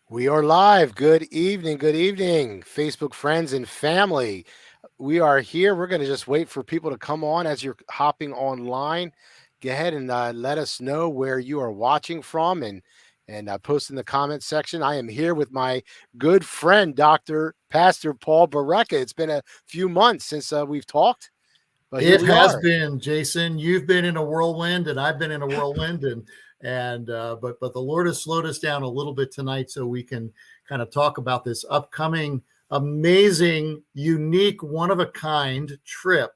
We are live. Good evening, Facebook friends and family. We are here. We're going to just wait for people to come on as you're hopping online. Go ahead and let us know where you are watching from and post in the comment section. I am here with my good friend, Dr. Pastor Paul Barreca. It's been a few months since we've talked, but here It we has are. been, Jason. You've been in a whirlwind, and I've been in a whirlwind, but the Lord has slowed us down a little bit tonight, so we can kind of talk about this upcoming, amazing, unique, one of a kind trip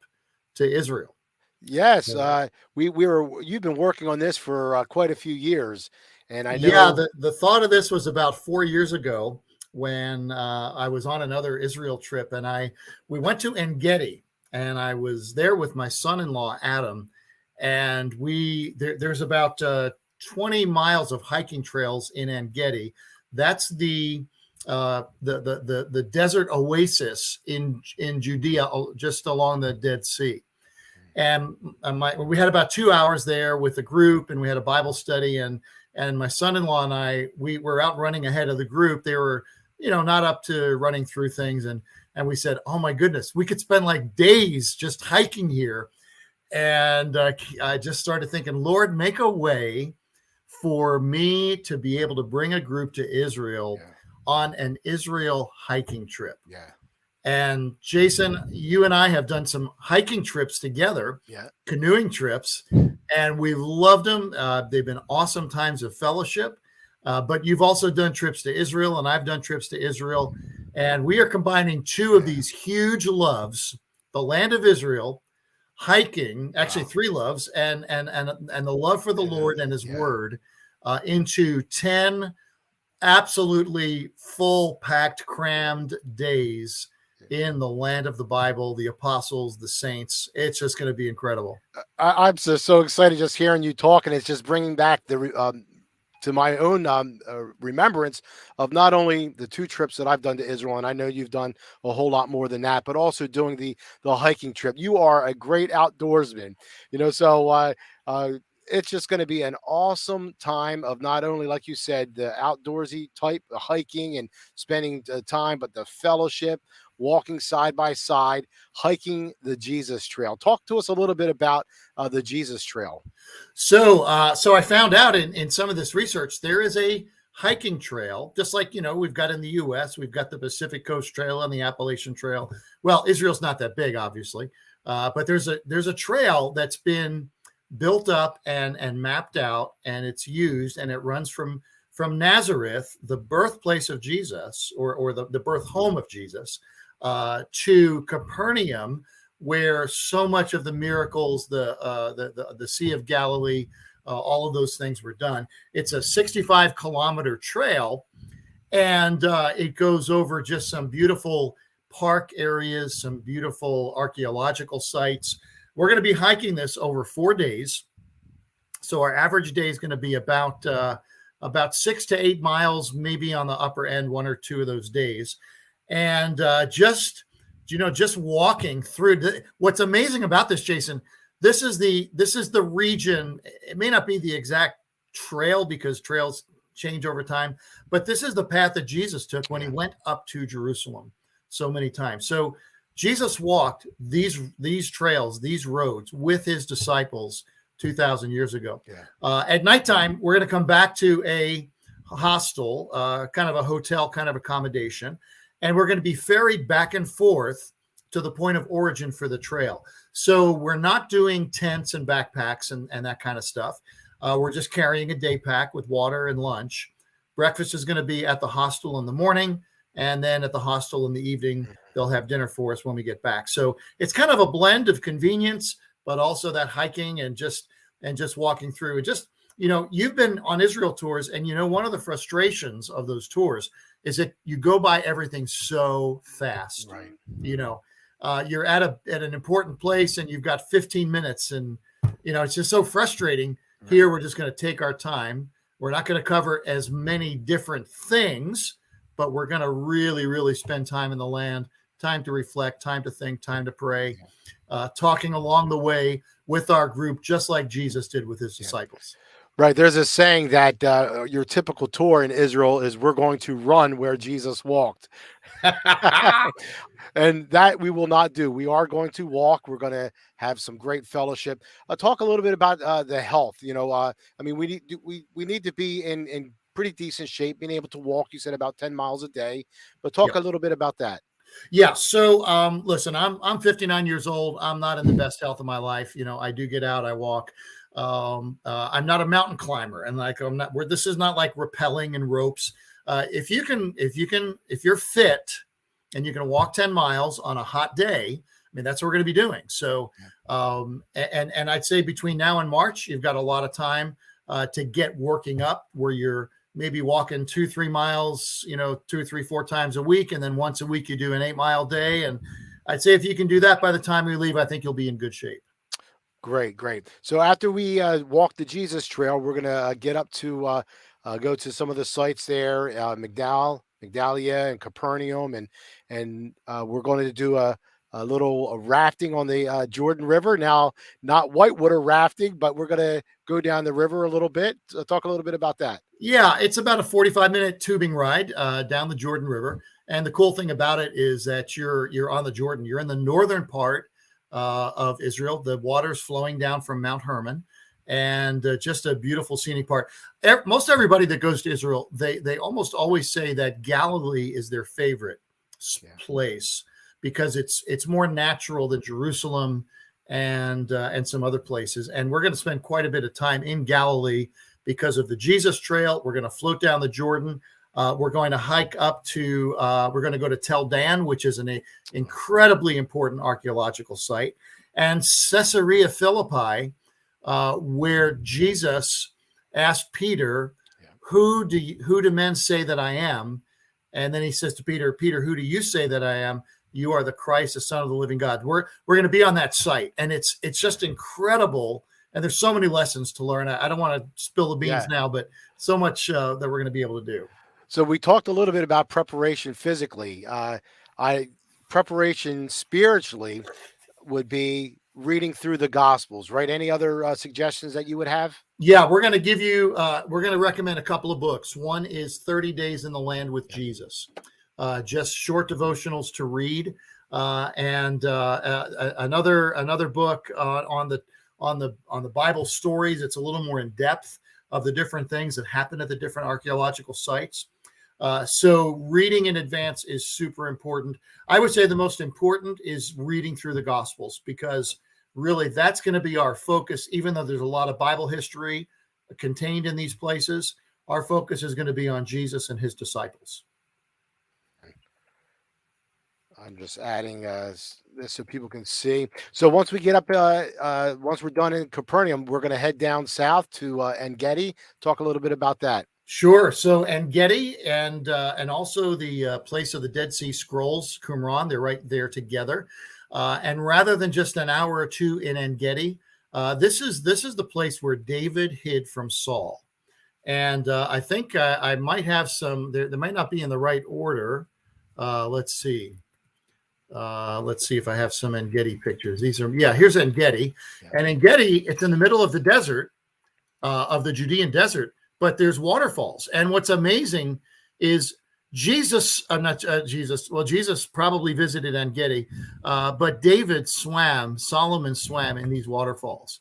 to Israel. Yes, So, we were. You've been working on this for quite a few years, and I yeah, know. the thought of this was about 4 years ago when I was on another Israel trip, and we went to En-Gedi, and I was there with my son-in-law Adam, and there's about 20 miles of hiking trails in En-Gedi. That's the desert oasis in Judea, just along the Dead Sea. And we had about 2 hours there with a group, and we had a Bible study, and my son-in-law and we were out running ahead of the group. They were, not up to running through things, and we said, "Oh my goodness, we could spend like days just hiking here." And I just started thinking, Lord, make a way for me to be able to bring a group to Israel Yeah, on an Israel hiking trip. yeah, And Jason, you and I have done some hiking trips together, yeah. canoeing trips, and we've loved them. They've been awesome times of fellowship. But you've also done trips to Israel, and I've done trips to Israel. And we are combining two of Yeah. these huge loves, the land of Israel, hiking, actually Wow. three loves, and the love for the Yeah. Lord and his Yeah. word, into 10 absolutely full packed, crammed days in the land of the Bible, the apostles, the saints. It's just going to be incredible. I'm so excited just hearing you talk, and it's just bringing back to my own remembrance of not only the two trips that I've done to Israel, and I know you've done a whole lot more than that, but also doing the hiking trip. You are a great outdoorsman, so uh, it's just going to be an awesome time of not only, like you said, the outdoorsy type of hiking and spending time, but the fellowship, walking side by side, hiking the Jesus Trail. Talk to us a little bit about the Jesus Trail. So I found out in some of this research, there is a hiking trail, just like, we've got in the US, we've got the Pacific Coast Trail and the Appalachian Trail. Well, Israel's not that big, obviously, but there's a trail that's been built up and mapped out, and it's used, and it runs from Nazareth, the birthplace of Jesus, or the birth home of Jesus, to Capernaum, where so much of the miracles, the Sea of Galilee, all of those things were done. It's a 65-kilometer trail, and it goes over just some beautiful park areas, some beautiful archaeological sites. We're going to be hiking this over 4 days, so our average day is going to be about 6 to 8 miles, maybe on the upper end, one or two of those days, and just walking through. What's amazing about this, Jason, this is the region. It may not be the exact trail because trails change over time, but this is the path that Jesus took when he Yeah. went up to Jerusalem so many times. So Jesus walked these trails, these roads with his disciples 2,000 years ago. Yeah. At nighttime, we're going to come back to a hostel, kind of a hotel kind of accommodation, and we're going to be ferried back and forth to the point of origin for the trail. So we're not doing tents and backpacks and that kind of stuff. We're just carrying a day pack with water and lunch. Breakfast is going to be at the hostel in the morning, and then at the hostel in the evening, they'll have dinner for us when we get back. So it's kind of a blend of convenience, but also that hiking and just walking through. And just, you've been on Israel tours, and one of the frustrations of those tours is that you go by everything so fast. Right. You're at an important place, and you've got 15 minutes, and it's just so frustrating. Right. Here, we're just going to take our time. We're not going to cover as many different things, but we're going to really, really spend time in the land, time to reflect, time to think, time to pray, talking along the way with our group, just like Jesus did with his Yeah. disciples. Right. There's a saying that your typical tour in Israel is we're going to run where Jesus walked. And that we will not do. We are going to walk. We're going to have some great fellowship. Talk a little bit about the health. I mean, we need to be in pretty decent shape, being able to walk. You said about 10 miles a day, but talk Yeah. a little bit about that. Yeah. So, listen, I'm 59 years old. I'm not in the best health of my life. I do get out, I walk. I'm not a mountain climber, and like I'm not. This is not like rappelling and ropes. If you're fit and you can walk 10 miles on a hot day, I mean that's what we're going to be doing. So, and I'd say between now and March, you've got a lot of time to get working up, where you're maybe walking 2-3 miles, 2, 3, 4 times a week. And then once a week, you do an 8-mile day. And I'd say if you can do that by the time we leave, I think you'll be in good shape. Great, great. So after we walk the Jesus Trail, we're gonna get up to go to some of the sites there, Migdalia, and Capernaum, and we're going to do a little rafting on the Jordan River. Now, not whitewater rafting, but we're going to go down the river a little bit. Talk a little bit about that. Yeah, it's about a 45-minute tubing ride down the Jordan River. And the cool thing about it is that you're on the Jordan. You're in the northern part of Israel. The water's flowing down from Mount Hermon, and just a beautiful scenic part. Most everybody that goes to Israel, they almost always say that Galilee is their favorite place because it's more natural than Jerusalem and some other places. And we're going to spend quite a bit of time in Galilee because of the Jesus Trail. We're going to float down the Jordan. We're going to hike up to, we're going to go to Tel Dan, which is an incredibly important archaeological site, and Caesarea Philippi, where Jesus asked Peter, who do men say that I am? And then he says to Peter, who do you say that I am? You are the Christ, the Son of the living God. We're going to be on that site, and it's just incredible. And there's so many lessons to learn. I don't want to spill the beans now, but so much that we're going to be able to do. So we talked a little bit about preparation physically. Preparation spiritually would be reading through the Gospels, right? Any other suggestions that you would have? Yeah, we're going to give you, we're going to recommend a couple of books. One is 30 Days in the Land with Jesus, just short devotionals to read. And another book on the Bible stories. It's a little more in depth of the different things that happen at the different archaeological sites. So reading in advance is super important. I would say the most important is reading through the Gospels, because really that's going to be our focus. Even though there's a lot of Bible history contained in these places, our focus is going to be on Jesus and his disciples. I'm just adding this so people can see. So once we get up, once we're done in Capernaum, we're going to head down south to En Gedi. Talk a little bit about that. Sure. So En Gedi and also the place of the Dead Sea Scrolls, Qumran, they're right there together. And rather than just an hour or two in En Gedi, this is the place where David hid from Saul. And I think I might have some. They might not be in the right order. Let's see. Let's see if I have some En Gedi pictures. Here's En Gedi. And En Gedi, it's in the middle of the desert, of the Judean desert, but there's waterfalls. And what's amazing is Jesus probably visited En Gedi, but Solomon swam in these waterfalls.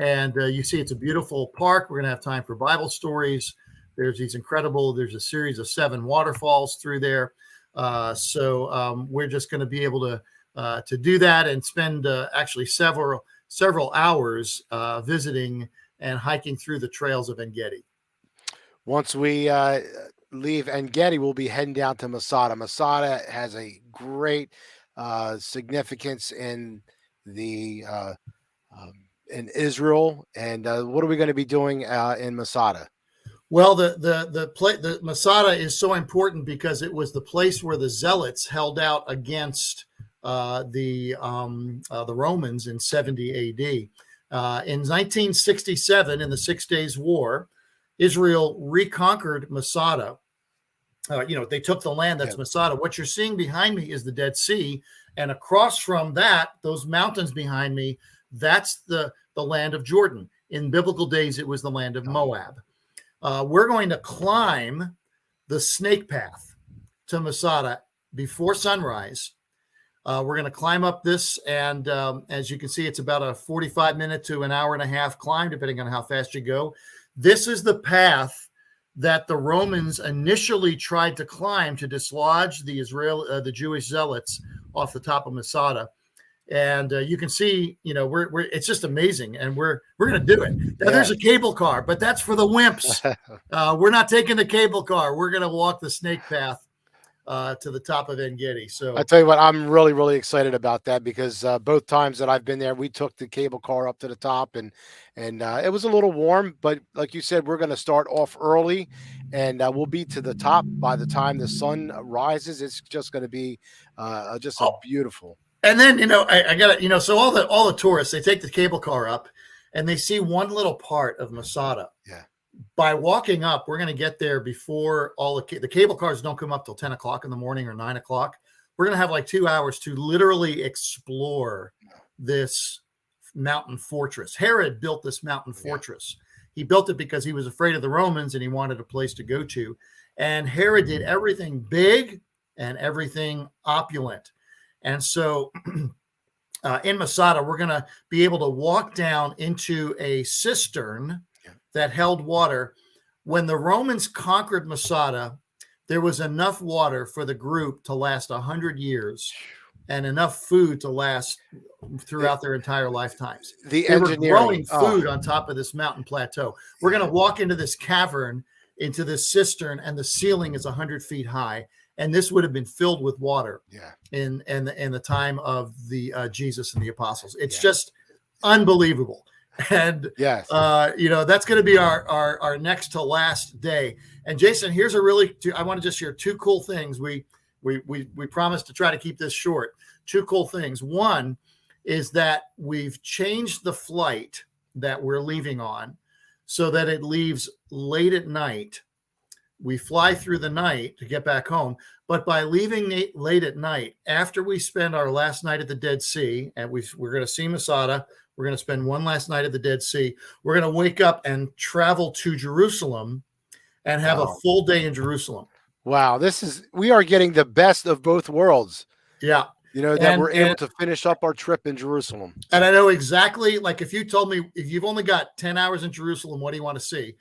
And you see, it's a beautiful park. We're going to have time for Bible stories. There's a series of 7 waterfalls through there. So we're just going to be able to do that and spend actually several hours visiting and hiking through the trails of En Gedi. Once we leave En Gedi, we'll be heading down to Masada. Masada has a great significance in the in Israel. And what are we going to be doing in Masada? Well, the Masada is so important because it was the place where the Zealots held out against the Romans in 70 A.D. In 1967, in the 6 Days War, Israel reconquered Masada. They took the land that's Masada. What you're seeing behind me is the Dead Sea, and across from that, those mountains behind me, that's the land of Jordan. In biblical days, it was the land of Moab. We're going to climb the snake path to Masada before sunrise. We're going to climb up this, and as you can see, it's about a 45-minute to an hour and a half climb, depending on how fast you go. This is the path that the Romans initially tried to climb to dislodge the Jewish zealots off the top of Masada. And you can see, we're it's just amazing, and we're going to do it. Now, there's a cable car, but that's for the wimps. We're not taking the cable car. We're going to walk the snake path to the top of En-Gedi. So I tell you what, I'm really, really excited about that, because both times that I've been there, we took the cable car up to the top, and it was a little warm, but like you said, we're going to start off early, and we'll be to the top by the time the sun rises. It's just going to be just a beautiful. And then, I got it, so all the tourists, they take the cable car up and they see one little part of Masada. Yeah. By walking up, we're going to get there before all the cable cars don't come up till 10 o'clock in the morning or 9 o'clock. We're going to have like 2 hours to literally explore this mountain fortress. Herod built this mountain fortress. He built it because he was afraid of the Romans and he wanted a place to go to. And Herod did everything big and everything opulent. And so in Masada, we're going to be able to walk down into a cistern that held water. When the Romans conquered Masada, there was enough water for the group to last 100 years and enough food to last throughout their entire lifetimes. They were growing food on top of this mountain plateau. We're going to walk into this cavern, into this cistern, and the ceiling is 100 feet high. And this would have been filled with water in the time of the Jesus and the apostles. It's just unbelievable. And that's going to be our next to last day. And Jason, here's I want to just share two cool things. We promised to try to keep this short. Two cool things. One is that we've changed the flight that we're leaving on so that it leaves late at night. We fly through the night to get back home, but by leaving late at night, after we spend our last night at the Dead Sea, and we're going to see Masada, we're going to spend one last night at the Dead Sea, we're going to wake up and travel to Jerusalem and have a full day in Jerusalem. Wow, we are getting the best of both worlds. Yeah. We're able to finish up our trip in Jerusalem. And I know exactly, like if you told me, if you've only got 10 hours in Jerusalem, what do you want to see?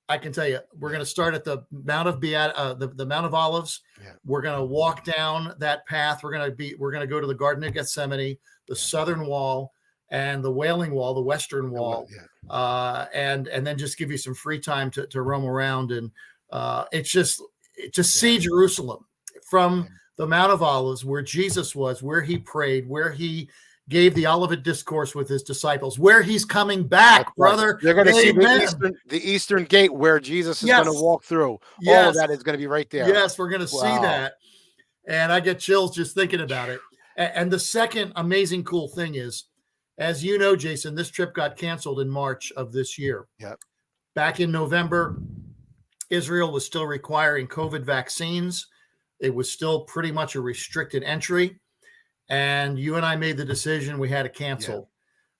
I can tell you, we're going to start at the Mount of the Mount of Olives. Yeah. We're going to walk down that path. We're going to go to the Garden of Gethsemane, the Southern Wall, and the Wailing Wall, the Western Wall, and then just give you some free time to roam around, and see Jerusalem from the Mount of Olives, where Jesus was, where he prayed, where he gave the Olivet Discourse with his disciples, where he's coming back, brother. You're going to see the Eastern Gate where Jesus is going to walk through. All of that is going to be right there. Yes, we're going to see that. And I get chills just thinking about it. And the second amazing cool thing is, as you know, Jason, this trip got canceled in March of this year. Yep. Back in November, Israel was still requiring COVID vaccines. It was still pretty much a restricted entry. And you and I made the decision we had to cancel.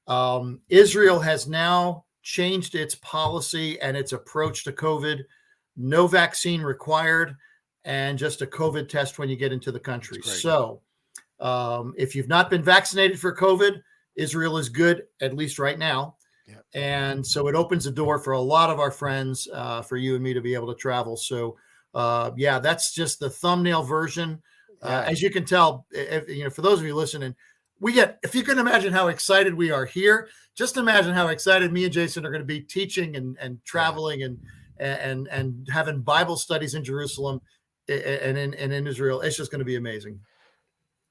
Yeah. Israel has now changed its policy and its approach to COVID. No vaccine required, and just a COVID test when you get into the country. So if you've not been vaccinated for COVID, Israel is good, at least right now. Yeah. And so it opens the door for a lot of our friends, for you and me to be able to travel. So that's just the thumbnail version. As you can tell, for those of you listening, if you can imagine how excited we are here, just imagine how excited me and Jason are going to be teaching and traveling and having Bible studies in Jerusalem and in Israel. It's just going to be amazing.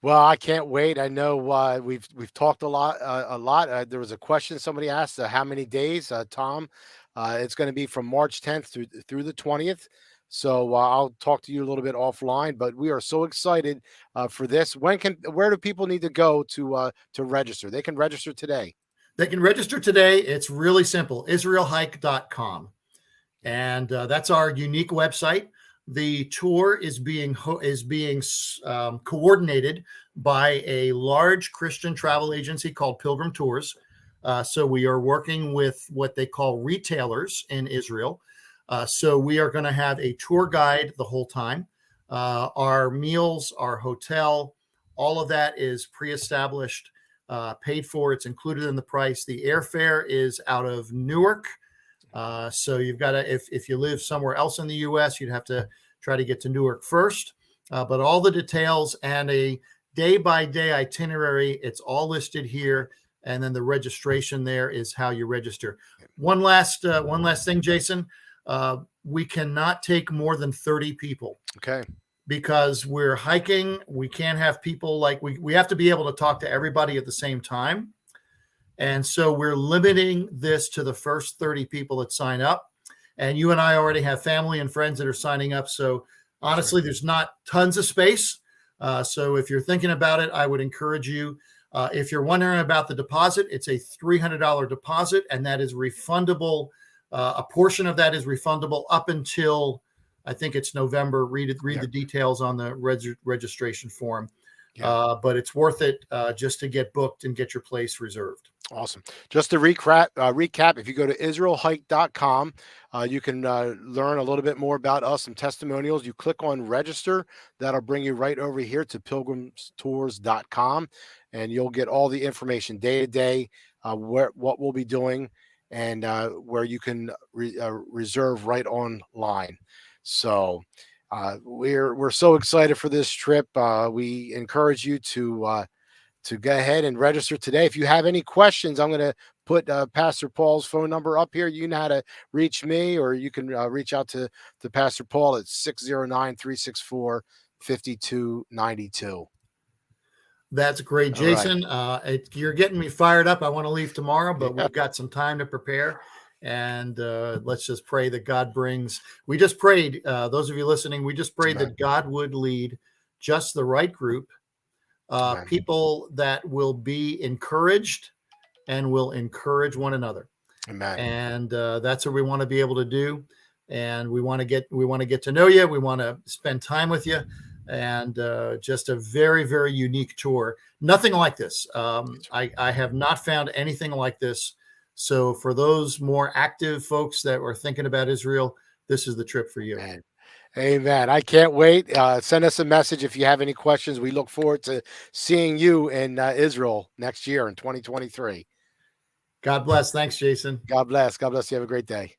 Well, I can't wait. I know we've talked a lot. There was a question somebody asked, how many days, Tom? It's going to be from March 10th through the 20th. So I'll talk to you a little bit offline, but we are so excited for this. Where do people need to go to register? They can register today. They can register today. It's really simple. IsraelHike.com. And that's our unique website. The tour is being coordinated by a large Christian travel agency called Pilgrim Tours. So we are working with what they call retailers in Israel. So we are going to have a tour guide the whole time. Our meals, our hotel, all of that is pre-established, paid for. It's included in the price. The airfare is out of Newark. So you've got to, if you live somewhere else in the U.S., you'd have to try to get to Newark first. But all the details and a day-by-day itinerary, it's all listed here. And then the registration there is how you register. One last thing, Jason. We cannot take more than 30 people. Okay. Because we're hiking. We can't have people we have to be able to talk to everybody at the same time. And so we're limiting this to the first 30 people that sign up. And you and I already have family and friends that are signing up. So honestly, there's not tons of space. So if you're thinking about it, I would encourage you. If you're wondering about the deposit, it's a $300 deposit, and that is refundable. A portion of that is refundable up until, I think it's November. Read the details on the registration form. But it's worth it just to get booked and get your place reserved. Awesome. Just to recap, if you go to israelhike.com, you can learn a little bit more about us, some testimonials. You click on register. That'll bring you right over here to pilgrimstours.com, and you'll get all the information day to day, what we'll be doing, and where you can reserve right online. So we're so excited for this trip. We encourage you to go ahead and register today. If you have any questions, I'm going to put Pastor Paul's phone number up here. You know how to reach me, or you can reach out to Pastor Paul at 609-364-5292. That's great, Jason. Right. You're getting me fired up. I want to leave tomorrow, but we've got some time to prepare. And let's just pray that God brings. We just prayed, those of you listening, we just prayed that God would lead just the right group, people that will be encouraged and will encourage one another. Amen. And that's what we want to be able to do. And we want to get to know you. We want to spend time with you. And just a very, very unique tour. Nothing like this. I have not found anything like this. So for those more active folks that are thinking about Israel, this is the trip for you. Amen. I can't wait. Send us a message if you have any questions. We look forward to seeing you in Israel next year in 2023. God bless. Thanks, Jason. God bless. God bless. You have a great day.